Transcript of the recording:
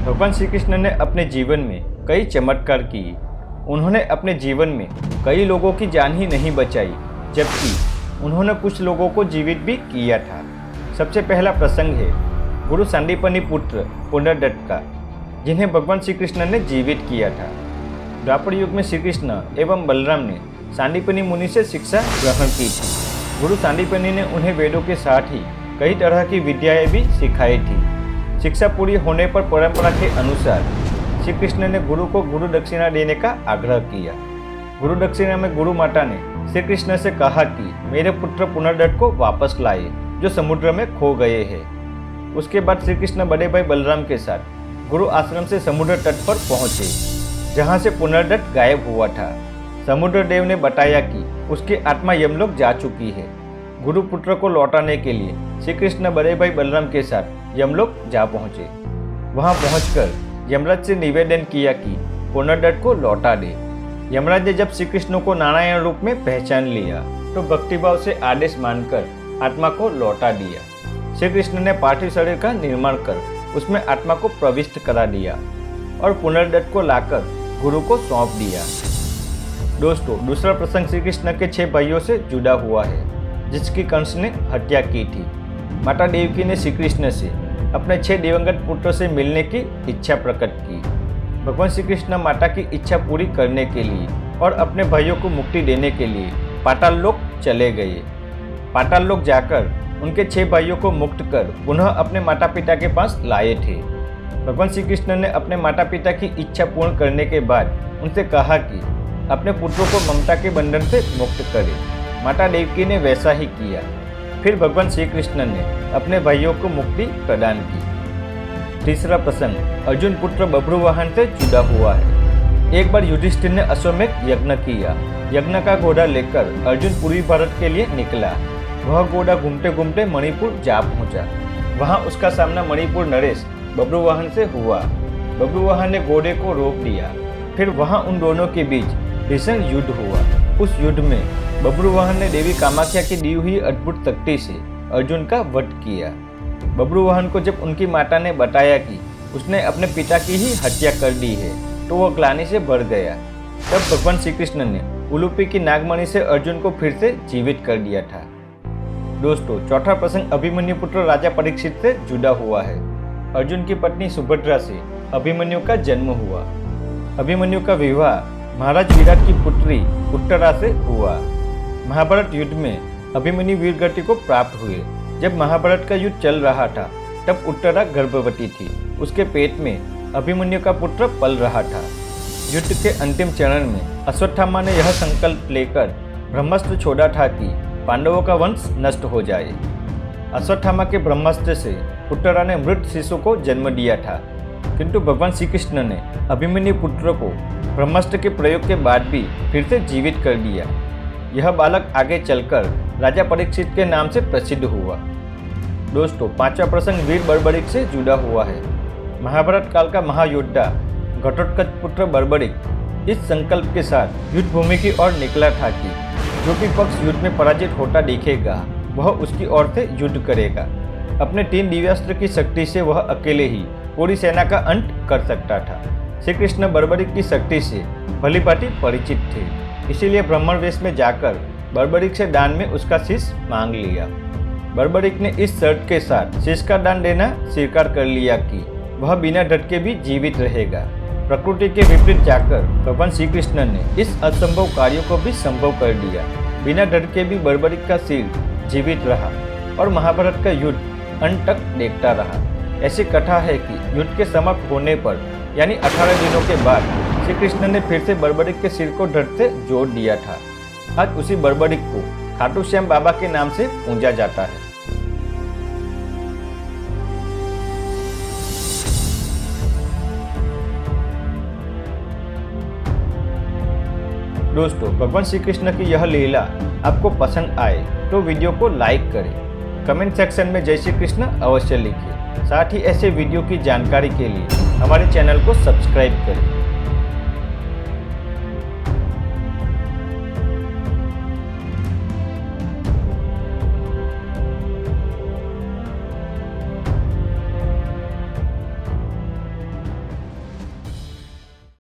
भगवान श्री कृष्ण ने अपने जीवन में कई चमत्कार किए। उन्होंने अपने जीवन में कई लोगों की जान ही नहीं बचाई, जबकि उन्होंने कुछ लोगों को जीवित भी किया था। सबसे पहला प्रसंग है गुरु सांदीपनि पुत्र पुनर्दत्त का, जिन्हें भगवान श्री कृष्ण ने जीवित किया था। द्वापर युग में श्री कृष्ण एवं बलराम ने सांदीपनि मुनि से शिक्षा ग्रहण की थी। गुरु सांदीपनि ने उन्हें वेदों के साथ ही कई तरह की विद्याएं भी सिखाई थी। शिक्षा पूरी होने पर परंपरा के अनुसार श्री कृष्ण ने गुरु को गुरु दक्षिणा देने का आग्रह किया। गुरु दक्षिणा में गुरु माता ने श्री कृष्ण से कहा कि मेरे पुत्र पुनर्दत्त को वापस लाए, जो समुद्र में खो गए हैं। उसके बाद श्री कृष्ण बड़े भाई बलराम के साथ गुरु आश्रम से समुद्र तट पर पहुंचे, जहां से पुनर्दत्त गायब हुआ था। समुद्र देव ने बताया कि उसकी आत्मा यमलोक जा चुकी है। गुरु पुत्र को लौटाने के लिए श्री कृष्ण बड़े भाई बलराम के साथ यमलोक जा पहुंचे। वहां पहुंचकर यमराज से निवेदन किया कि पुनर्दत्त को लौटा दे। यमराज ने जब श्री कृष्ण को नारायण रूप में पहचान लिया तो भक्तिभाव से आदेश मानकर आत्मा को लौटा दिया। श्री कृष्ण ने पार्थिव शरीर का निर्माण कर उसमें आत्मा को प्रविष्ट करा दिया और पुनर्दत्त को लाकर गुरु को सौंप दिया। दोस्तों, दूसरा प्रसंग श्री कृष्ण के 6 भाइयों से जुड़ा हुआ है, जिसकी कंस ने हत्या की थी। माता देवकी ने श्री कृष्ण से अपने 6 दिवंगत पुत्रों से मिलने की इच्छा प्रकट की। भगवान श्री कृष्ण माता की इच्छा पूरी करने के लिए और अपने भाइयों को मुक्ति देने के लिए पाताल लोक चले गए। पाताल लोक जाकर उनके 6 भाइयों को मुक्त कर पुनः अपने माता पिता के पास लाए थे। भगवान श्री कृष्ण ने अपने माता पिता की इच्छा पूर्ण करने के बाद उनसे कहा कि अपने पुत्रों को ममता के बंधन से मुक्त करें। माता देवकी ने वैसा ही किया। फिर भगवान श्री कृष्ण ने अपने भाइयों को मुक्ति प्रदान की। तीसरा प्रसंग अर्जुन पुत्र बभ्रुवाहन से जुड़ा हुआ है। एक बार युधिष्ठिर ने अश्वमेध यज्ञ किया। यज्ञ का घोड़ा लेकर अर्जुन पूर्वी भारत के लिए निकला। वह घोड़ा घूमते घूमते मणिपुर जा पहुंचा। वहां उसका सामना मणिपुर नरेश बभ्रुवाहन से हुआ। बभ्रुवाहन ने घोड़े को रोक दिया। फिर वहां उन दोनों के बीच भीषण युद्ध हुआ। उस युद्ध में बभ्रुवाहन ने देवी कामाख्या की दी हुई अद्भुत शक्ति से अर्जुन का वध किया। बभ्रुवाहन को जब उनकी माता ने बताया कि उसने अपने पिता की ही हत्या कर दी है, तो वह ग्लानि से भर गया। तब भगवान श्री कृष्ण ने उलूपी की नागमणि से अर्जुन को फिर से जीवित कर दिया था। दोस्तों, चौथा प्रसंग अभिमन्यु पुत्र राजा परीक्षित से जुड़ा हुआ है। अर्जुन की पत्नी सुभद्रा से अभिमन्यु का जन्म हुआ। अभिमन्यु का विवाह महाराज विराट की पुत्री उत्तरा से हुआ। महाभारत युद्ध में अभिमन्यु वीरगति को प्राप्त हुए। जब महाभारत का युद्ध चल रहा था तब उत्तरा गर्भवती थी। उसके पेट में अभिमन्यु का पुत्र पल रहा था। युद्ध के अंतिम चरण में अश्वत्थामा ने यह संकल्प लेकर ब्रह्मास्त्र छोड़ा था कि पांडवों का वंश नष्ट हो जाए। अश्वत्थामा के ब्रह्मास्त्र से उत्तरा ने मृत शिशु को जन्म दिया था, किंतु भगवान श्री कृष्ण ने अभिमन्यु पुत्र को ब्रह्मास्त्र के प्रयोग के बाद भी फिर से जीवित कर दिया। यह बालक आगे चलकर राजा परीक्षित के नाम से प्रसिद्ध हुआ। दोस्तों, पांचवा प्रसंग वीर बर्बरिक से जुड़ा हुआ है। महाभारत काल का महायोद्धा घटोत्कच पुत्र बर्बरिक इस संकल्प के साथ युद्ध भूमि की ओर निकला था कि जो भी पक्ष युद्ध में पराजित होता दिखेगा वह उसकी ओर से युद्ध करेगा। अपने 3 दिव्यास्त्र की शक्ति से वह अकेले ही पूरी सेना का अंत कर सकता था। श्री कृष्ण बर्बरिक की शक्ति से भलीभांति परिचित थे, इसीलिए ब्राह्मण वेश में जाकर बर्बरिक से दान में उसका शीश मांग लिया। बर्बरिक ने इस शर्त के साथ शीश का दान देना स्वीकार कर लिया कि वह बिना डट भी जीवित रहेगा। प्रकृति के विपरीत जाकर भगवान श्री कृष्ण ने इस असंभव कार्य को भी संभव कर दिया। बिना डट के भी बर्बरिक का सिर जीवित रहा और महाभारत का युद्ध अंत तक देखता रहा। ऐसी कथा है कि युद्ध के समाप्त होने पर यानी 18 दिनों के बाद श्री कृष्ण ने फिर से बर्बरिक के सिर को धड़ से जोड़ दिया था। आज उसी बर्बरिक को खाटू श्याम बाबा के नाम से पूजा जाता है। दोस्तों, भगवान श्री कृष्ण की यह लीला आपको पसंद आए तो वीडियो को लाइक करें। कमेंट सेक्शन में जय श्री कृष्ण अवश्य लिखें। साथ ही ऐसे वीडियो की जानकारी के लिए हमारे चैनल को सब्सक्राइब करें।